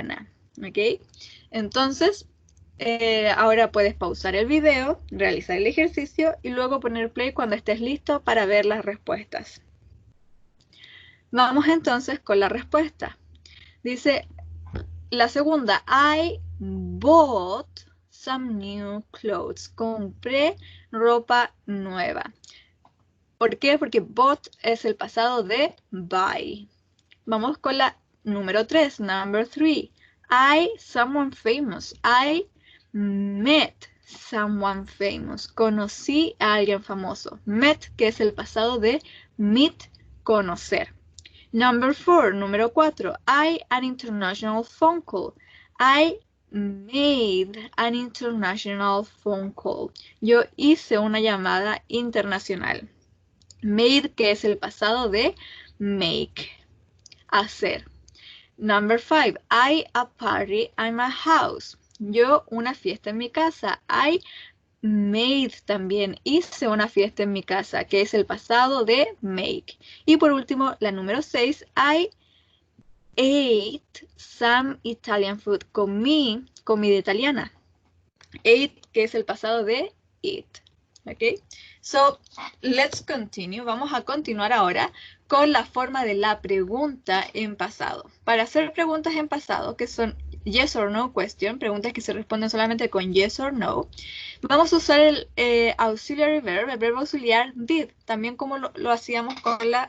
italiana. ¿Ok? Entonces, ahora puedes pausar el video, realizar el ejercicio y luego poner play cuando estés listo para ver las respuestas. Vamos entonces con la respuesta. Dice la segunda, I bought some new clothes. Compré ropa nueva. ¿Por qué? Porque bought es el pasado de buy. Vamos con la número 3, number 3. I, someone famous. I met someone famous. Conocí a alguien famoso. Met, que es el pasado de meet, conocer. Number 4, número 4. I, an international phone call. I made an international phone call. Yo hice una llamada internacional. Made, que es el pasado de make, hacer. Number 5, I, a party at my house. Yo, una fiesta en mi casa. I made también, hice una fiesta en mi casa, que es el pasado de make. Y por último, la número 6, I ate some Italian food. Comí comida italiana. Ate, que es el pasado de eat. ¿Ok? So, let's continue. Vamos a continuar ahora con la forma de la pregunta en pasado. Para hacer preguntas en pasado, que son yes or no question, preguntas que se responden solamente con yes or no, vamos a usar el auxiliary verb, el verbo auxiliar did, también como lo hacíamos con la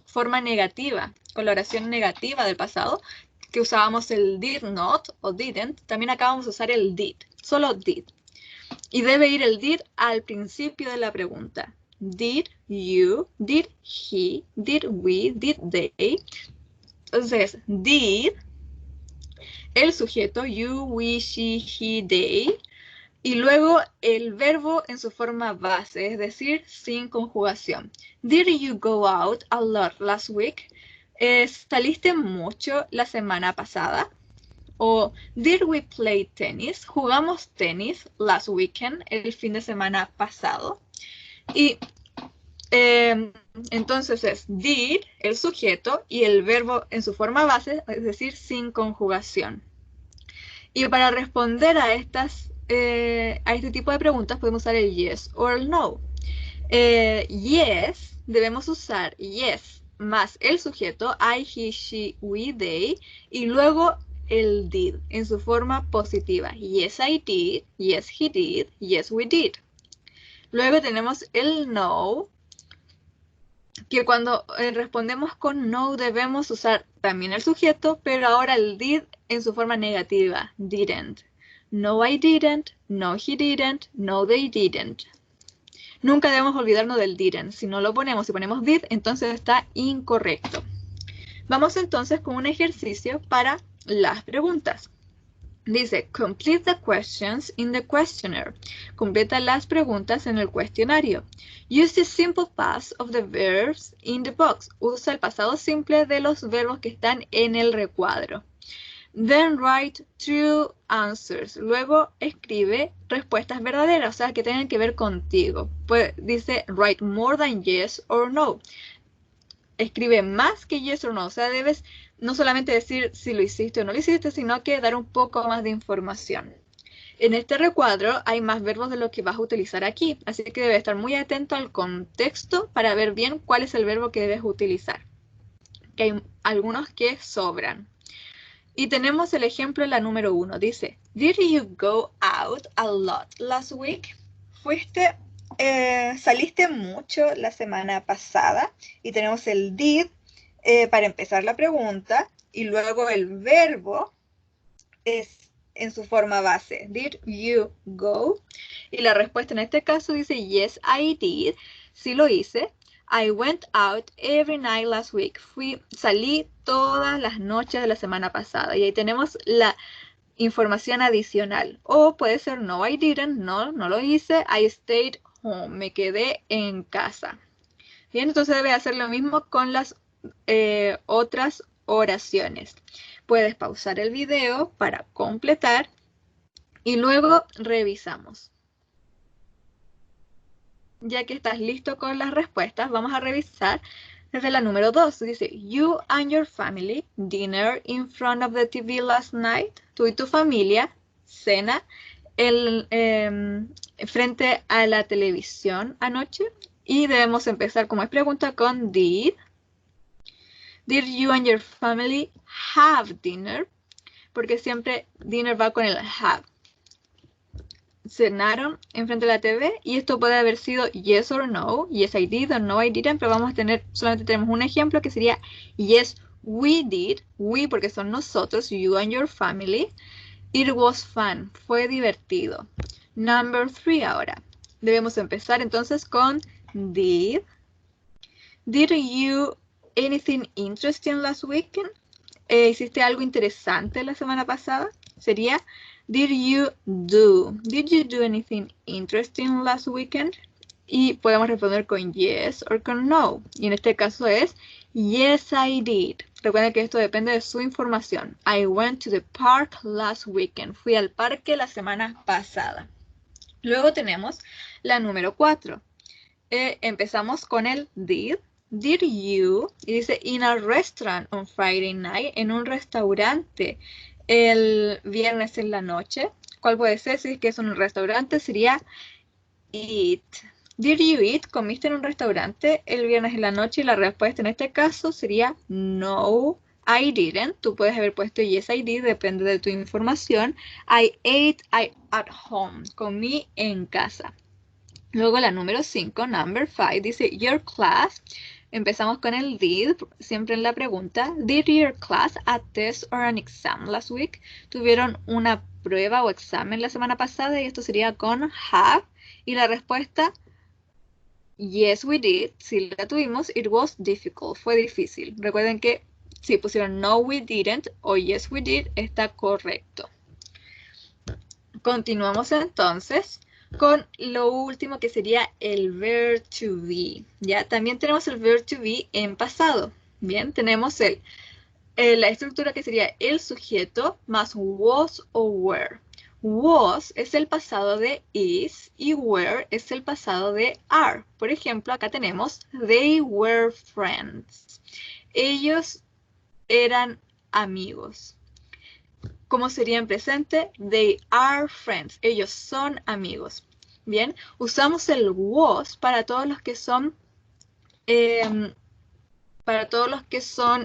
forma negativa, con la oración negativa del pasado, que usábamos el did not o didn't, también acá vamos a usar el did, solo did. Y debe ir el did al principio de la pregunta. Did you, did he, did we, did they. Entonces, did, el sujeto, you, we, she, he, they. Y luego el verbo en su forma base, es decir, sin conjugación. Did you go out a lot last week? ¿Saliste mucho la semana pasada? O did we play tennis? ¿Jugamos tenis last weekend, el fin de semana pasado? Y entonces es did, el sujeto, y el verbo en su forma base, es decir, sin conjugación. Y para responder a este tipo de preguntas podemos usar el yes or el no. Yes, debemos usar yes más el sujeto, I, he, she, we, they, y luego el did en su forma positiva. Yes, I did, yes, he did, yes, we did. Luego tenemos el no, que cuando respondemos con no debemos usar también el sujeto, pero ahora el did en su forma negativa, didn't. No, I didn't, no, he didn't, no, they didn't. Nunca debemos olvidarnos del didn't. Si no lo ponemos, si ponemos did, entonces está incorrecto. Vamos entonces con un ejercicio para las preguntas. Dice, complete the questions in the questionnaire. Completa las preguntas en el cuestionario. Use the simple past of the verbs in the box. Usa el pasado simple de los verbos que están en el recuadro. Then write true answers. Luego escribe respuestas verdaderas, o sea, que tengan que ver contigo. Pues dice, write more than yes or no. Escribe más que yes or no, o sea, debes no solamente decir si lo hiciste o no lo hiciste, sino que dar un poco más de información. En este recuadro hay más verbos de lo que vas a utilizar aquí, así que debes estar muy atento al contexto para ver bien cuál es el verbo que debes utilizar. Que hay algunos que sobran. Y tenemos el ejemplo en la número 1. Dice, did you go out a lot last week? ¿Saliste mucho la semana pasada? Y tenemos el did para empezar la pregunta y luego el verbo es en su forma base. Did you go? Y la respuesta en este caso dice yes, I did. Sí lo hice. I went out every night last week. Salí todas las noches de la semana pasada. Y ahí tenemos la información adicional. O puede ser no, I didn't. No lo hice. I stayed home. Me quedé en casa. Bien, entonces debe hacer lo mismo con las otras oraciones. Puedes pausar el video para completar y luego revisamos. Ya que estás listo con las respuestas, vamos a revisar Esa es la número 2. Dice, you and your family dinner in front of the TV last night. Tú y tu familia cena frente a la televisión anoche. Y debemos empezar, como es pregunta, con did. Did you and your family have dinner? Porque siempre dinner va con el have. Cenaron enfrente de la TV y esto puede haber sido yes or no, yes I did or no I didn't, pero vamos a tener, solamente tenemos un ejemplo que sería yes we did, we porque son nosotros, you and your family. It was fun, fue divertido. Number 3 ahora. Debemos empezar entonces con did. Did you anything interesting last weekend? ¿Hiciste algo interesante la semana pasada? Sería did you do anything interesting last weekend? Y podemos responder con yes or con no. Y en este caso es yes I did. Recuerden que esto depende de su información. I went to the park last weekend. Fui al parque la semana pasada. Luego tenemos la número 4. Empezamos con el did. Did you, y dice, in a restaurant on Friday night, en un restaurante el viernes en la noche. ¿Cuál puede ser? Si es que es un restaurante, sería eat. Did you eat? ¿Comiste en un restaurante el viernes en la noche? Y la respuesta en este caso sería no, I didn't. Tú puedes haber puesto yes, I did, depende de tu información. I ate at home. Comí en casa. Luego la número 5, number 5, dice your class. Empezamos con el did, siempre en la pregunta. Did your class a test or an exam last week? ¿Tuvieron una prueba o examen la semana pasada? Y esto sería con have. Y la respuesta, yes we did. Si la tuvimos, it was difficult. Fue difícil. Recuerden que si pusieron no we didn't o yes we did, está correcto. Continuamos entonces con lo último que sería el verb to be. Ya también tenemos el verb to be en pasado. Bien, tenemos la estructura que sería el sujeto más was o were. Was es el pasado de is y were es el pasado de are. Por ejemplo, acá tenemos they were friends. Ellos eran amigos. ¿Cómo sería en presente? They are friends. Ellos son amigos. Bien, usamos el was para todos los que son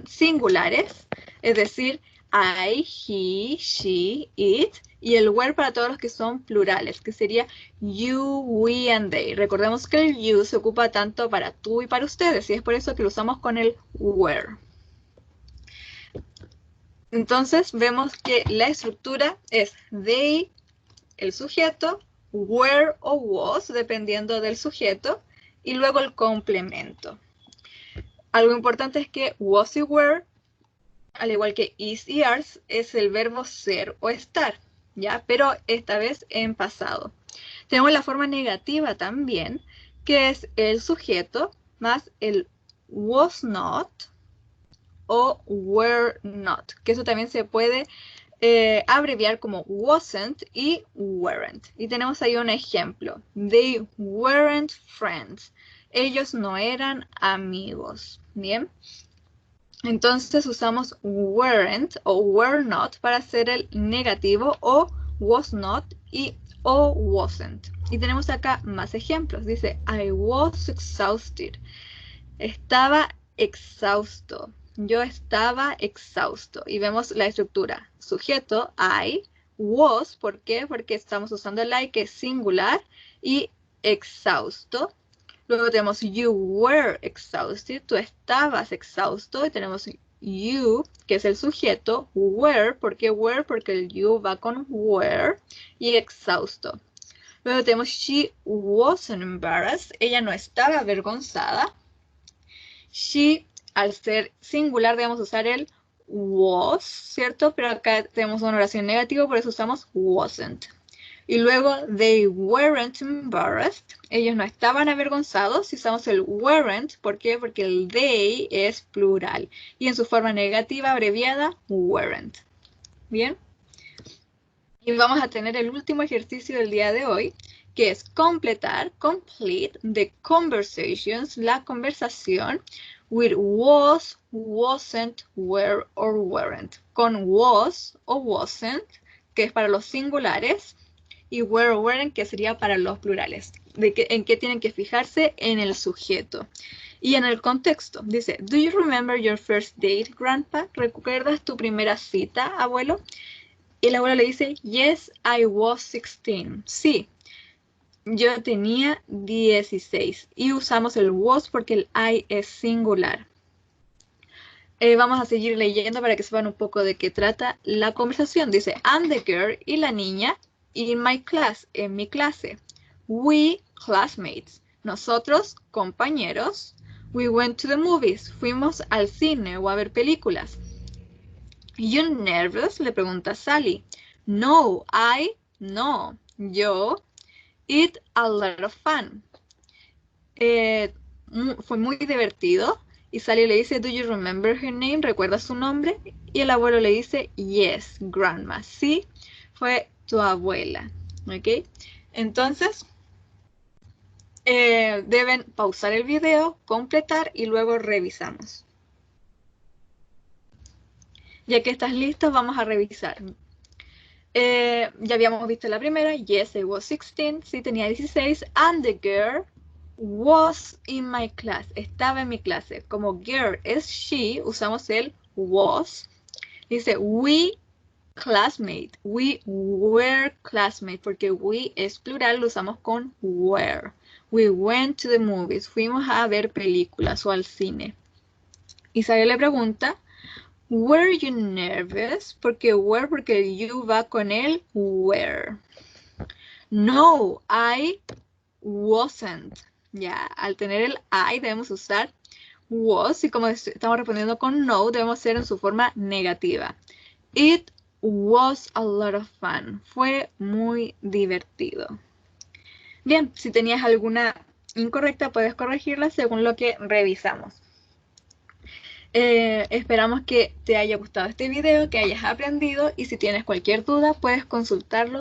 singulares, es decir, I, he, she, it, y el were para todos los que son plurales, que sería you, we, and they. Recordemos que el you se ocupa tanto para tú y para ustedes, y es por eso que lo usamos con el were. Entonces vemos que la estructura es they, el sujeto, were o was, dependiendo del sujeto, y luego el complemento. Algo importante es que was y were, al igual que is y are, es el verbo ser o estar, ¿ya? Pero esta vez en pasado. Tenemos la forma negativa también, que es el sujeto más el was not, o were not, que eso también se puede abreviar como wasn't y weren't. Y tenemos ahí un ejemplo. They weren't friends. Ellos no eran amigos. Bien. Entonces usamos weren't o were not para hacer el negativo o was not y o wasn't. Y tenemos acá más ejemplos. Dice, I was exhausted. Estaba exhausto. Yo estaba exhausto. Y vemos la estructura. Sujeto, I, was, ¿por qué? Porque estamos usando el I, que es singular, y exhausto. Luego tenemos you were exhausted. Tú estabas exhausto. Y tenemos you, que es el sujeto. Were, ¿por qué were? Porque el you va con were. Y exhausto. Luego tenemos she wasn't embarrassed. Ella no estaba avergonzada. She, al ser singular, debemos usar el was, ¿cierto? Pero acá tenemos una oración negativa, por eso usamos wasn't. Y luego, they weren't embarrassed. Ellos no estaban avergonzados. Y usamos el weren't. ¿Por qué? Porque el they es plural. Y en su forma negativa abreviada, weren't. ¿Bien? Y vamos a tener el último ejercicio del día de hoy, que es completar, complete, the conversations, la conversación, with was, wasn't, were or weren't. Con was o wasn't, que es para los singulares, y were or weren't, que sería para los plurales. ¿En qué tienen que fijarse? En el sujeto. Y en el contexto, dice, do you remember your first date, grandpa? ¿Recuerdas tu primera cita, abuelo? Y el abuelo le dice, yes, I was 16. Sí, yo tenía 16. Y usamos el was porque el I es singular. Vamos a seguir leyendo para que sepan un poco de qué trata la conversación. Dice, I'm the girl, y la niña, in my class, en mi clase. We, classmates. Nosotros, compañeros. We went to the movies. Fuimos al cine o a ver películas. You nervous? Le pregunta Sally. No, no. Yo, it a lot of fun. Fue muy divertido. Y Sally le dice, do you remember her name? ¿Recuerda su nombre? Y el abuelo le dice, yes, grandma. Sí, fue tu abuela. ¿Ok? Entonces, deben pausar el video, completar y luego revisamos. Ya que estás listo, vamos a revisar. Ya habíamos visto la primera. Yes, I was 16. Sí, tenía 16. And the girl was in my class. Estaba en mi clase. Como girl es she, usamos el was. Dice, we classmate. We were classmates. Porque we es plural, lo usamos con were. We went to the movies. Fuimos a ver películas o al cine. Isabel le pregunta, were you nervous? Porque were, porque el you va con el were. No, I wasn't. Ya, al tener el I debemos usar was, y como estamos respondiendo con no, debemos ser en su forma negativa. It was a lot of fun. Fue muy divertido. Bien, si tenías alguna incorrecta, puedes corregirla según lo que revisamos. Esperamos que te haya gustado este video, que hayas aprendido, y si tienes cualquier duda, puedes consultarlo